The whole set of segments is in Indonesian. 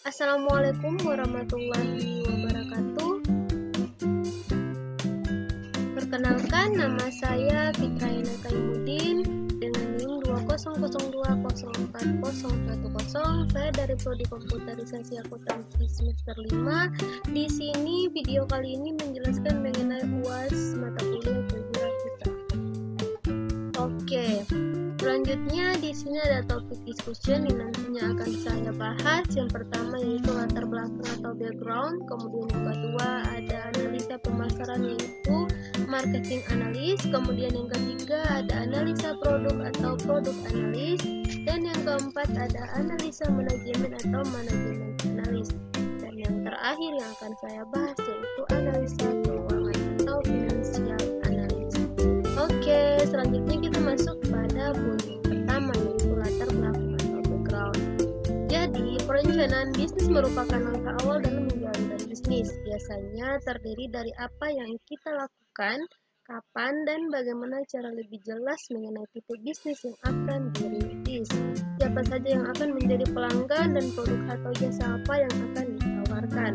Assalamualaikum warahmatullahi wabarakatuh. Perkenalkan, nama saya Fitra Yana Kaimudin dengan NIM 20020404010. Saya dari Prodi Komputerisasi Akuntansi semester 5. Di sini video kali ini menjelaskan mengenai UAS mata kuliah kewirausahaan. Oke. Selanjutnya di sini ada topik discussion yang nantinya akan saya bahas. Yang pertama yaitu latar belakang atau background, kemudian yang kedua ada analisa pemasaran yaitu marketing analis, kemudian yang ketiga ada analisa produk atau produk analis, dan yang keempat ada analisa manajemen atau manajemen analis, dan yang terakhir yang akan saya bahas yaitu analisa keuangan atau financial analis. Oke, selanjutnya kita masuk pada poin yang pertama yaitu latar belakang atau background. Jadi, perencanaan bisnis merupakan langkah awal dalam menjalankan bisnis. Biasanya terdiri dari apa yang kita lakukan, kapan, dan bagaimana cara lebih jelas mengenai tipe bisnis yang akan dirintis. Siapa saja yang akan menjadi pelanggan dan produk atau jasa apa yang akan ditawarkan.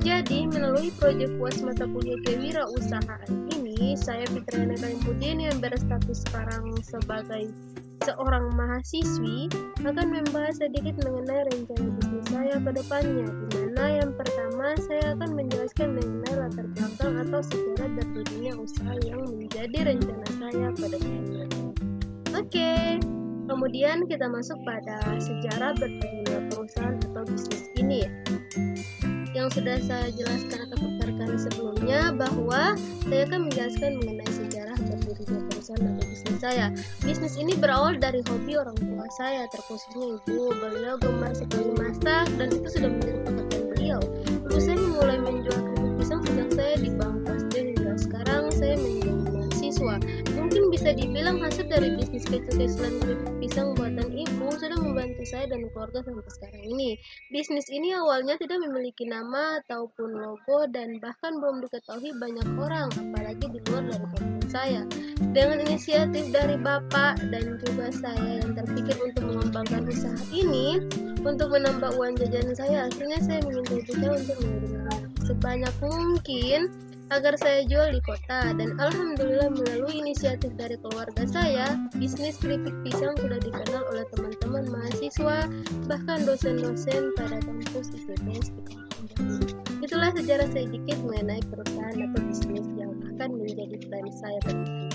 Jadi, melalui proyek UAS mata kuliah kewirausahaan ini, saya Fitra Yana Kaimudin yang berstatus sekarang sebagai seorang mahasiswi akan membahas sedikit mengenai rencana bisnis saya ke depannya, di mana yang pertama saya akan menjelaskan mengenai latar belakang atau sejarah berdirinya usaha yang menjadi rencana saya ke depannya. Oke, kemudian kita masuk pada sejarah berdirinya perusahaan atau bisnis ini. Yang sudah saya jelaskan atau paparkan sebelumnya bahwa saya akan menjelaskan mengenai sejarah berdirinya perusahaan atau bisnis saya. Bisnis ini berawal dari hobi orang tua saya, terkhususnya ibu. Beliau gemar sekali masak dan itu sudah menjadi pekerjaan beliau. Ibu saya mulai menjual keripik pisang sejak saya di bangku SD hingga sekarang saya menjadi mahasiswa. Mungkin bisa dibilang hasil dari bisnis kecil-kecilan keripik pisang buatan ibu sudah membantu saya dan keluarga sampai sekarang ini. Bisnis ini awalnya tidak memiliki nama ataupun logo dan bahkan belum diketahui banyak orang, apalagi di luar dari kampung saya. Dengan inisiatif dari bapak dan juga saya yang terpikir untuk mengembangkan usaha ini untuk menambah uang jajan saya, akhirnya saya meminta ibu saya untuk mengirimkan sebanyak mungkin agar saya jual di kota, dan alhamdulillah melalui inisiatif dari keluarga saya, bisnis keripik pisang sudah dikenal oleh teman-teman mahasiswa, bahkan dosen-dosen pada kampus ITB di kampung Jambi. Itulah sejarah sedikit mengenai perusahaan atau bisnis yang akan menjadi plan saya berikutnya.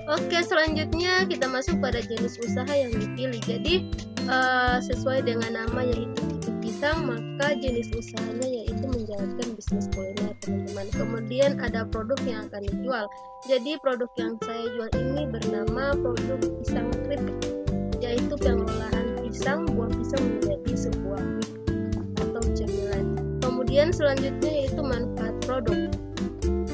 Oke, selanjutnya kita masuk pada jenis usaha yang dipilih. Jadi sesuai dengan nama yaitu keripik pisang, maka jenis usahanya yaitu menjalankan bisnis kuliner, teman-teman. Kemudian ada produk yang akan dijual. Jadi produk yang saya jual ini bernama produk pisang keripik, yaitu pengolahan pisang, buah pisang menjadi sebuah mie atau cemilan. Kemudian selanjutnya yaitu manfaat produk.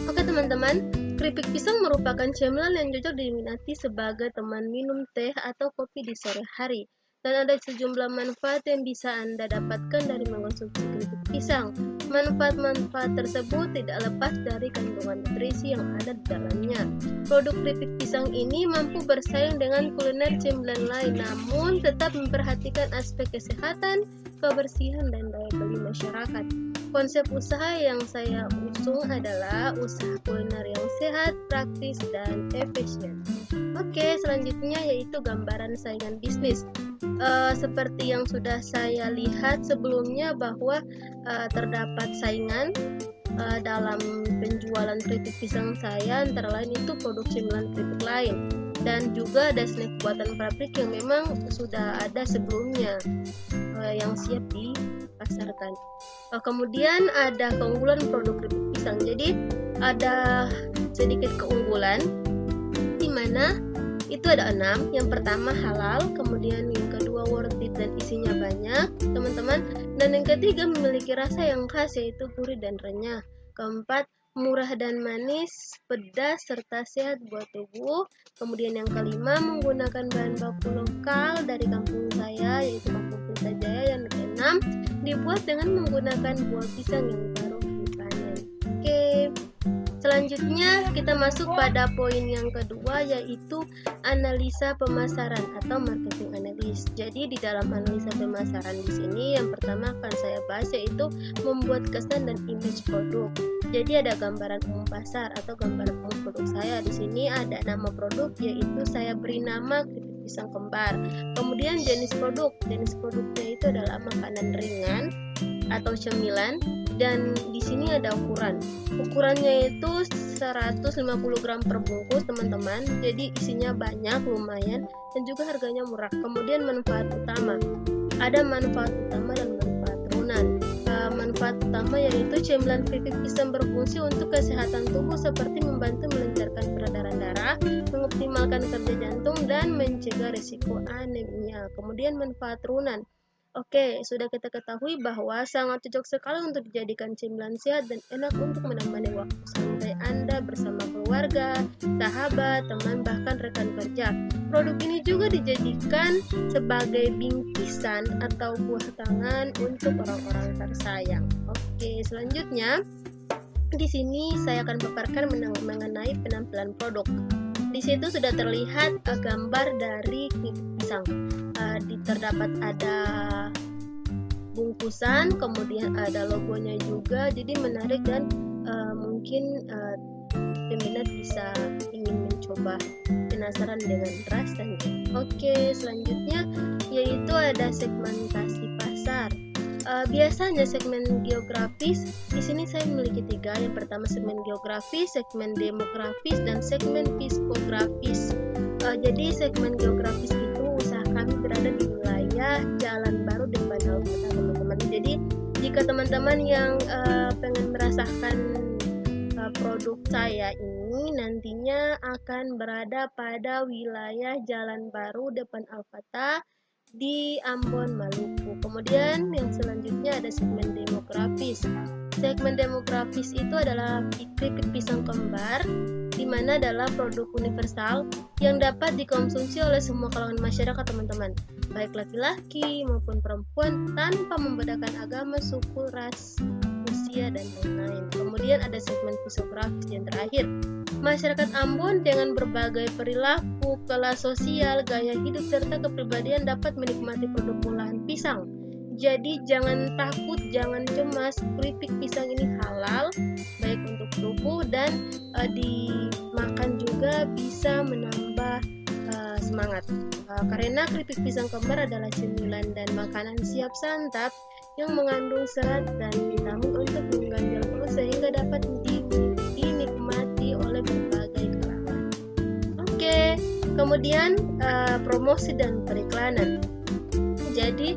Oke teman-teman, keripik pisang merupakan cemilan yang cocok diminati sebagai teman minum teh atau kopi di sore hari. Dan ada sejumlah manfaat yang bisa Anda dapatkan dari mengonsumsi keripik pisang. Manfaat-manfaat tersebut tidak lepas dari kandungan nutrisi yang ada di dalamnya. Produk keripik pisang ini mampu bersaing dengan kuliner cemilan lain, namun tetap memperhatikan aspek kesehatan, kebersihan, dan daya beli masyarakat. Konsep usaha yang saya usung adalah usaha kuliner yang sehat, praktis, dan efisien. Oke, selanjutnya yaitu gambaran saingan bisnis. Seperti yang sudah saya lihat sebelumnya bahwa terdapat saingan dalam penjualan keripik pisang saya, antara lain itu produk cemilan keripik lain, dan juga ada snack buatan pabrik yang memang sudah ada sebelumnya yang siap dipasarkan. Kemudian ada keunggulan produk keripik pisang. Jadi ada sedikit keunggulan di mana itu ada 6. Yang pertama halal, kemudian yang kedua worth it dan isinya banyak, teman-teman. Dan yang ketiga memiliki rasa yang khas yaitu gurih dan renyah. Keempat, murah dan manis, pedas serta sehat buat tubuh. Kemudian yang kelima menggunakan bahan baku lokal dari kampung saya yaitu Kampung Pelita. Yang keenam dibuat dengan menggunakan buah pisang yang baru dipanen. Oke. Selanjutnya kita masuk pada poin yang kedua, yaitu analisa pemasaran atau marketing analysis. Jadi di dalam analisa pemasaran di sini yang pertama akan saya bahas yaitu membuat kesan dan image produk. Jadi ada gambaran umum pasar atau gambaran umum produk saya. Di sini ada nama produk, yaitu saya beri nama keripik pisang kembar. Kemudian jenis produknya itu adalah makanan ringan atau cemilan, dan di sini ada ukurannya itu 150 gram per bungkus teman-teman, jadi isinya banyak, lumayan, dan juga harganya murah. Kemudian manfaat utama, ada manfaat utama dan manfaat turunan. Manfaat utama yaitu cemilan keripik pisang berfungsi untuk kesehatan tubuh seperti membantu melancarkan peredaran darah, mengoptimalkan kerja jantung, dan mencegah risiko anemia. Kemudian manfaat turunan, oke, sudah kita ketahui bahwa sangat cocok sekali untuk dijadikan cemilan sehat dan enak untuk menemani waktu santai Anda bersama keluarga, sahabat, teman, bahkan rekan kerja. Produk ini juga dijadikan sebagai bingkisan atau buah tangan untuk orang-orang tersayang. Oke, selanjutnya di sini saya akan paparkan mengenai penampilan produk. Di situ sudah terlihat gambar dari keripik pisang. Terdapat ada bungkusan, kemudian ada logonya juga, jadi menarik dan mungkin peminat bisa ingin mencoba, penasaran dengan rasanya. Oke, selanjutnya yaitu ada segmentasi pasar. Biasanya segmen geografis, di sini saya memiliki 3. Yang pertama segmen geografis, segmen demografis, dan segmen psikografis. Jadi segmen geografis itu usaha kami berada di wilayah Jalan Baru depan Alfata, teman-teman. Jadi jika teman-teman yang pengen merasakan produk saya ini nantinya akan berada pada wilayah Jalan Baru depan Alfata di Ambon, Maluku. Kemudian yang selanjutnya ada segmen demografis. Segmen demografis itu adalah keripik pisang kembar, di mana adalah produk universal yang dapat dikonsumsi oleh semua kalangan masyarakat, teman-teman, baik laki-laki maupun perempuan, tanpa membedakan agama, suku, ras, usia, dan lain-lain. Kemudian ada segmen psikografis yang terakhir. Masyarakat Ambon dengan berbagai perilaku, kelas sosial, gaya hidup, serta kepribadian dapat menikmati produk olahan pisang. Jadi jangan takut, jangan cemas, keripik pisang ini halal, baik untuk tubuh dan dimakan juga bisa menambah semangat. Karena keripik pisang kembar adalah cemilan dan makanan siap santap yang mengandung serat dan vitamin untuk mengganjal perut sehingga dapat dinikmati oleh berbagai kalangan. Oke, kemudian promosi dan periklanan. Jadi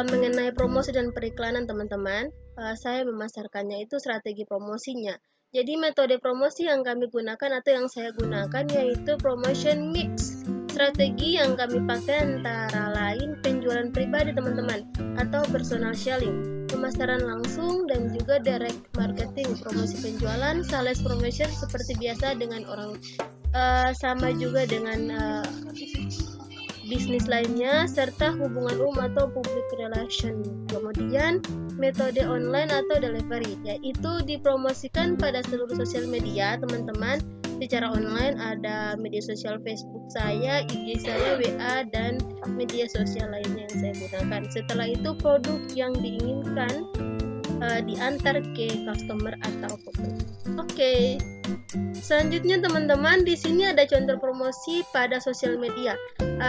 mengenai promosi dan periklanan, teman-teman, saya memasarkannya itu strategi promosinya. Jadi metode promosi yang kami gunakan atau yang saya gunakan yaitu promotion mix. Strategi yang kami pakai antara lain penjualan pribadi, teman-teman, atau personal selling, pemasaran langsung, dan juga direct marketing, promosi penjualan, sales promotion seperti biasa dengan orang, sama juga dengan bisnis lainnya, serta hubungan umum atau public relation. Kemudian metode online atau delivery, yaitu dipromosikan pada seluruh sosial media, teman-teman. Secara online ada media sosial Facebook saya, IG saya, WA, dan media sosial lainnya yang saya gunakan. Setelah itu produk yang diinginkan diantar ke customer atau pembeli. Oke. Selanjutnya, teman-teman, di sini ada contoh promosi pada sosial media.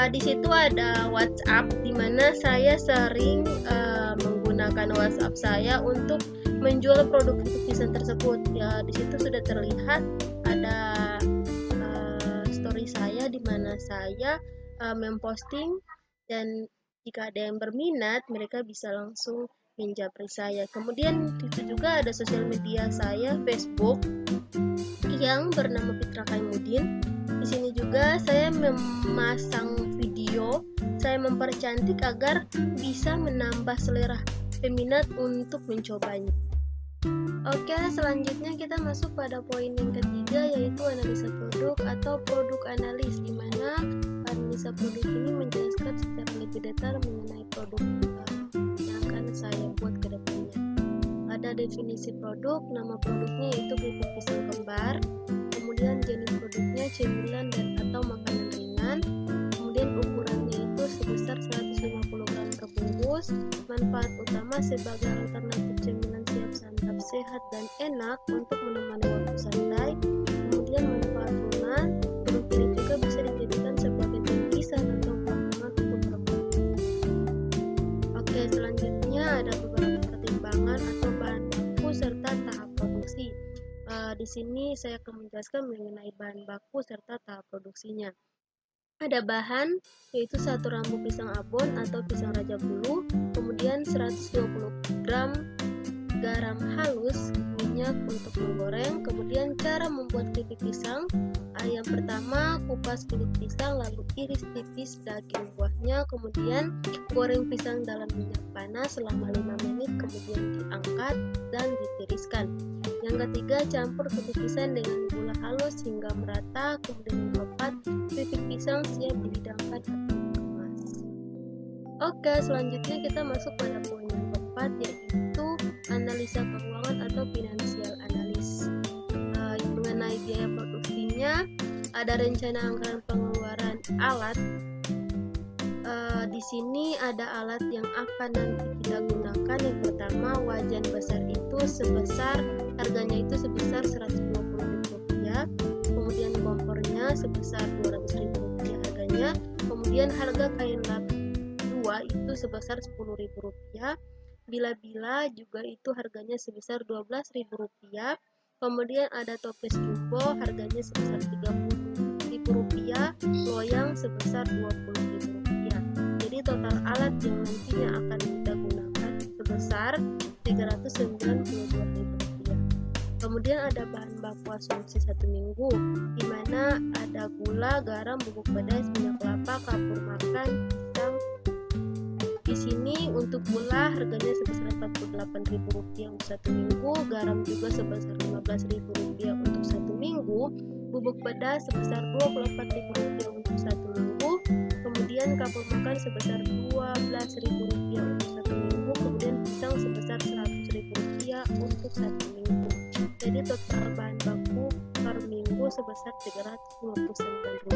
Di situ ada WhatsApp, di mana saya sering menggunakan WhatsApp saya untuk menjual produk pisang tersebut. Ya, di situ sudah terlihat ada story saya di mana saya memposting, dan jika ada yang berminat mereka bisa langsung menjapri saya. Kemudian itu juga ada sosial media saya, Facebook, yang bernama Fitra Kaimudin. Di sini juga saya memasang video, saya mempercantik agar bisa menambah selera peminat untuk mencobanya. Oke, selanjutnya kita masuk pada poin yang ketiga, yaitu analisa produk atau produk analis, di mana analisa produk ini menjelaskan secara lebih detail mengenai produk yang akan saya buat ke depannya. definisi produk, nama produknya yaitu keripik pisang kembar, kemudian jenis produknya cemilan dan atau makanan ringan, kemudian ukurannya itu sebesar 150 gram per bungkus, manfaat utama sebagai alternatif cemilan siap santap sehat dan enak untuk menemani waktu santai, kemudian manfaat lunak, produk ini juga bisa dijadikan sebagai bingkisan atau buah tangan untuk perempuan. Oke, selanjutnya ada beberapa pertimbangan atau bahan baku serta tahap produksi. Di sini saya akan menjelaskan mengenai bahan baku serta tahap produksinya. Ada bahan yaitu 1 rambu pisang abon atau pisang raja bulu, kemudian 120 gram garam halus, minyak untuk menggoreng, kemudian cara membuat keripik pisang. Yang pertama, kupas kulit pisang lalu iris tipis daging buahnya, kemudian goreng pisang dalam minyak panas selama 5 menit, kemudian diangkat dan ditiriskan. Yang ketiga, campur keripik pisang dengan gula halus hingga merata, kemudian yang keempat, keripik pisang siap dihidangkan atau dikemas. Oke, selanjutnya kita masuk pada poin yang keempat, yaitu analisa keuangan atau financial analysis. Mengenai biaya produksinya, ada rencana anggaran pengeluaran alat. Di sini ada alat yang akan nanti kita gunakan. Yang pertama, wajan besar itu harganya itu sebesar Rp120.000, kemudian kompornya sebesar Rp200.000 harganya, kemudian harga kain lap 2 itu sebesar Rp10.000, bila-bila juga itu harganya sebesar Rp12.000, kemudian ada toples jumbo harganya sebesar Rp30.000, loyang sebesar Rp20.000. Jadi total alat yang nantinya akan kita gunakan sebesar Rp392.000. Kemudian ada bahan baku asumsi 1 minggu, di mana ada gula, garam, bubuk pedas, minyak kelapa, kapur makan, pisang. Di sini untuk gula harganya sebesar Rp48.000 untuk 1 minggu, garam juga sebesar Rp15.000 untuk 1 minggu, bubuk pedas sebesar Rp24.000 untuk 1 minggu, kemudian kapur makan sebesar Rp12.000 untuk 1 minggu, kemudian pisang sebesar Rp100.000 untuk 1 minggu. Jadi total bahan baku per minggu sebesar Rp359.000.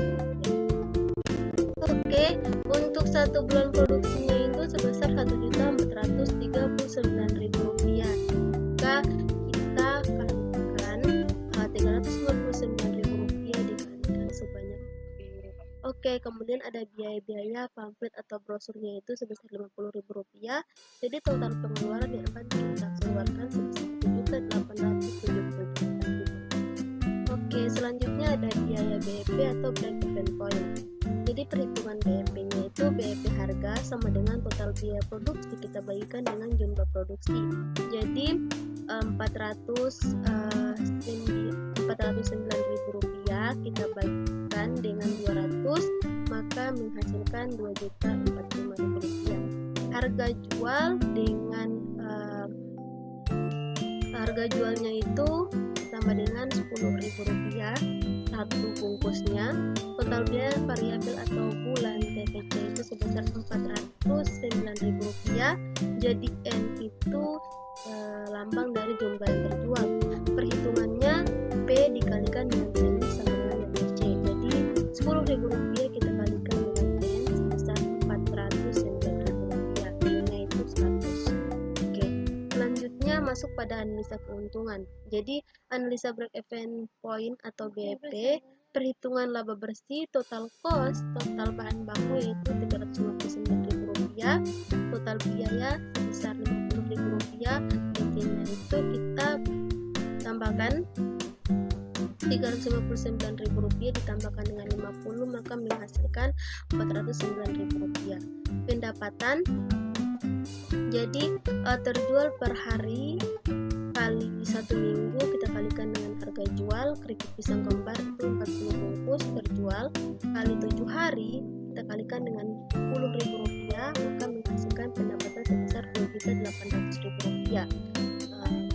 Oke, untuk 1 bulan produksinya itu sebesar Rp1.439.000. Jika kita kalikan Rp359.000 dikalikan sebanyak. Oke, kemudian ada biaya-biaya pamflet atau brosurnya itu sebesar Rp50.000. Jadi total pengeluaran yang akan kita keluarkan sebesar Rp7.878.000. Oke, selanjutnya ada biaya BEP atau break even point. Jadi perhitungan BEP-nya itu BEP harga sama dengan total biaya produksi kita bagikan dengan jumlah produksi. Jadi Rp409.000 kita bagikan dengan 200, maka menghasilkan Rp2.045.000. Harga jual dengan harga jualnya itu sama dengan Rp10.000 satu bungkusnya. Total biaya variabel atau bulan TPC itu sebesar Rp409.000. Jadi N itu lambang dari jumlah yang terjual. Perhitungannya P dikalikan dengan N sama dengan TPC. Jadi Rp10.000 kita kalikan dengan N sebesar Rp409.000. N-nya itu 100. Oke, selanjutnya masuk pada analisa keuntungan. Jadi analisa break even point atau BEP, perhitungan laba bersih, total cost, total bahan baku yaitu Rp359.000, total biaya sebesar Rp50.000, intinya itu kita tambahkan Rp359.000 ditambahkan dengan 50, maka menghasilkan Rp409.000. Pendapatan, jadi terjual per hari kali 1 minggu kita kalikan dengan harga jual. Keripik pisang kembar itu 40 bungkus terjual kali 7 hari kita kalikan dengan Rp10.000, maka menghasilkan pendapatan sebesar Rp2.800.000.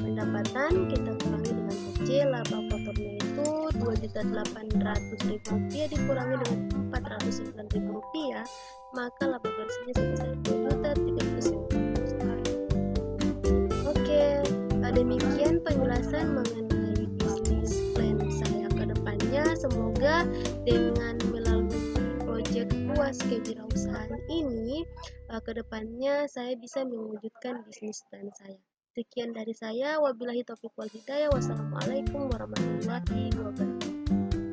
Pendapatan kita kurangi dengan PC, laba kotornya itu Rp2.800.000 dikurangi dengan Rp409.000, maka laba bersihnya sebesar Rp2.390. Oke, semoga dengan melalui proyek UAS kewirausahaan ini, kedepannya saya bisa mewujudkan bisnis plan saya. Sekian dari saya, wabillahi taufiq wal hidayah, wassalamualaikum warahmatullahi wabarakatuh.